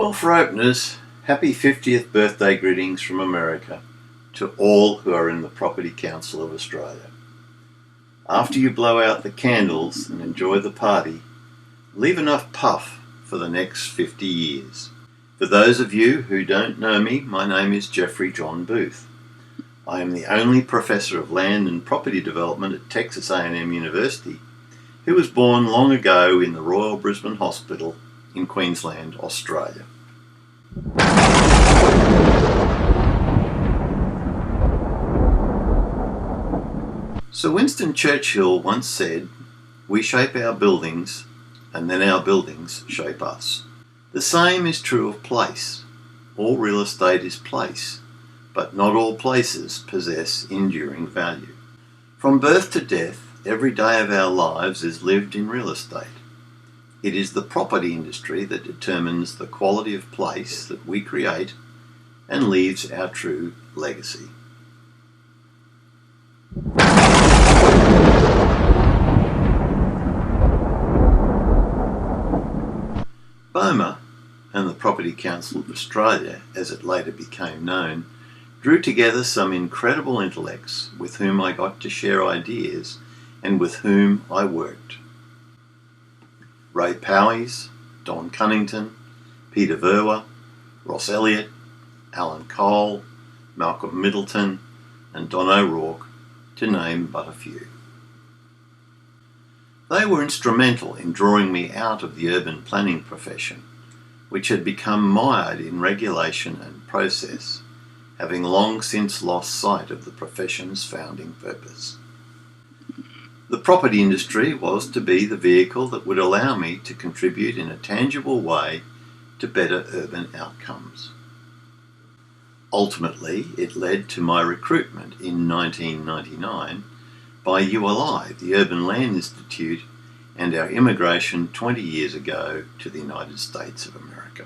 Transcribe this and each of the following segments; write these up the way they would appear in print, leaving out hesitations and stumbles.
Well, for openers, happy 50th birthday greetings from America to all who are in the Property Council of Australia. After you blow out the candles and enjoy the party, leave enough puff for the next 50 years. For those of you who don't know me, my name is Geoffrey John Booth. I am the only Professor of Land and Property Development at Texas A&M University who was born long ago in the Royal Brisbane Hospital in Queensland, Australia. Sir Winston Churchill once said, "We shape our buildings and then our buildings shape us." The same is true of place. All real estate is place, but not all places possess enduring value. From birth to death, every day of our lives is lived in real estate. It is the property industry that determines the quality of place that we create and leaves our true legacy. BOMA, and the Property Council of Australia, as it later became known, drew together some incredible intellects with whom I got to share ideas and with whom I worked. Ray Powys, Don Cunnington, Peter Verwer, Ross Elliott, Alan Cole, Malcolm Middleton, and Don O'Rourke, to name but a few. They were instrumental in drawing me out of the urban planning profession, which had become mired in regulation and process, having long since lost sight of the profession's founding purpose. The property industry was to be the vehicle that would allow me to contribute in a tangible way to better urban outcomes. Ultimately, it led to my recruitment in 1999 by ULI, the Urban Land Institute, and our immigration 20 years ago to the United States of America.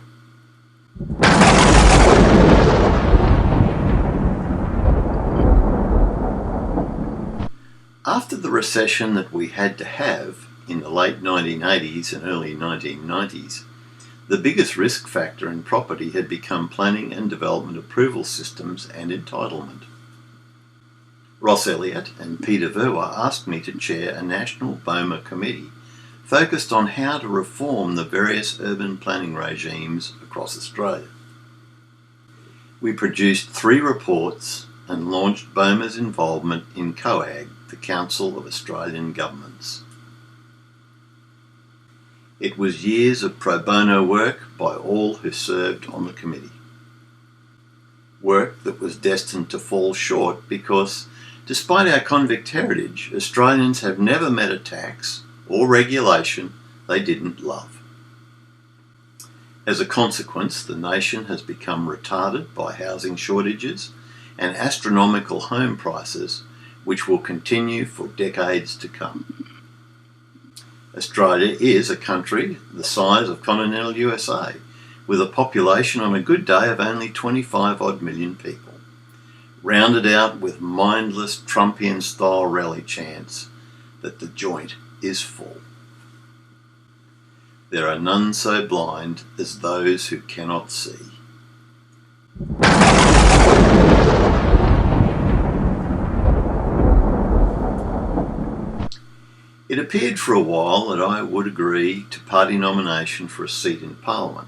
After the recession that we had to have in the late 1980s and early 1990s, the biggest risk factor in property had become planning and development approval systems and entitlement. Ross Elliott and Peter Verwer asked me to chair a national BOMA committee focused on how to reform the various urban planning regimes across Australia. We produced 3 reports and launched BOMA's involvement in COAG, the Council of Australian Governments. It was years of pro bono work by all who served on the committee. Work that was destined to fall short because, despite our convict heritage, Australians have never met a tax or regulation they didn't love. As a consequence, the nation has become retarded by housing shortages and astronomical home prices, which will continue for decades to come. Australia is a country the size of continental USA, with a population on a good day of only 25 odd million people, rounded out with mindless Trumpian-style rally chants that the joint is full. There are none so blind as those who cannot see. It appeared for a while that I would agree to party nomination for a seat in Parliament,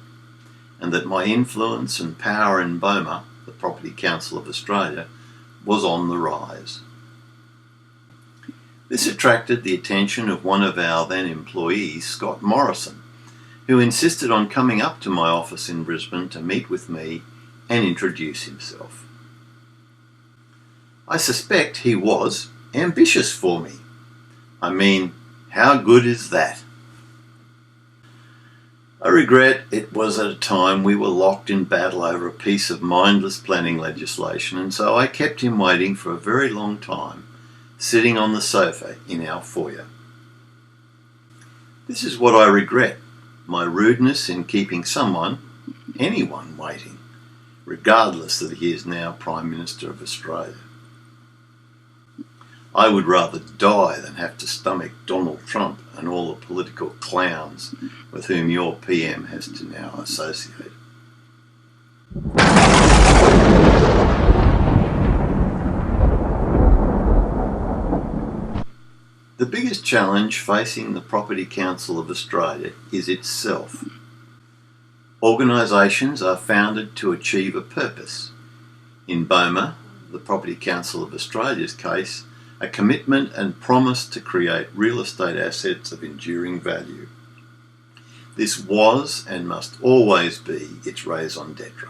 and that my influence and power in BOMA, the Property Council of Australia, was on the rise. This attracted the attention of one of our then employees, Scott Morrison, who insisted on coming up to my office in Brisbane to meet with me and introduce himself. I suspect he was ambitious for me. I mean, how good is that? I regret it was at a time we were locked in battle over a piece of mindless planning legislation, and so I kept him waiting for a very long time, sitting on the sofa in our foyer. This is what I regret, my rudeness in keeping anyone waiting, regardless that he is now Prime Minister of Australia. I would rather die than have to stomach Donald Trump and all the political clowns with whom your PM has to now associate. The biggest challenge facing the Property Council of Australia is itself. Organisations are founded to achieve a purpose. In BOMA, the Property Council of Australia's case, a commitment and promise to create real estate assets of enduring value. This was and must always be its raison d'etre.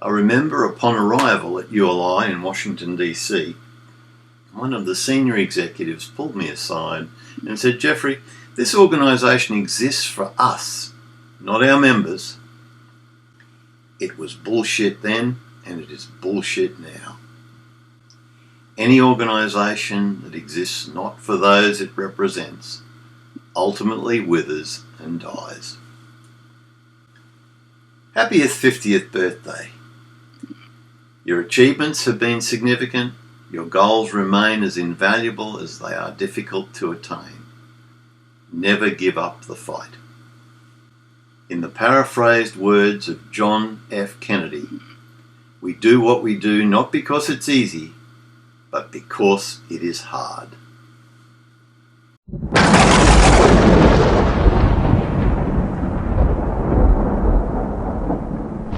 I remember upon arrival at ULI in Washington DC, one of the senior executives pulled me aside and said, "Geoffrey, this organisation exists for us, not our members." It was bullshit then, and it is bullshit now. Any organisation that exists not for those it represents ultimately withers and dies. Happiest 50th birthday. Your achievements have been significant. Your goals remain as invaluable as they are difficult to attain. Never give up the fight. In the paraphrased words of John F. Kennedy, we do what we do not because it's easy, but because it is hard.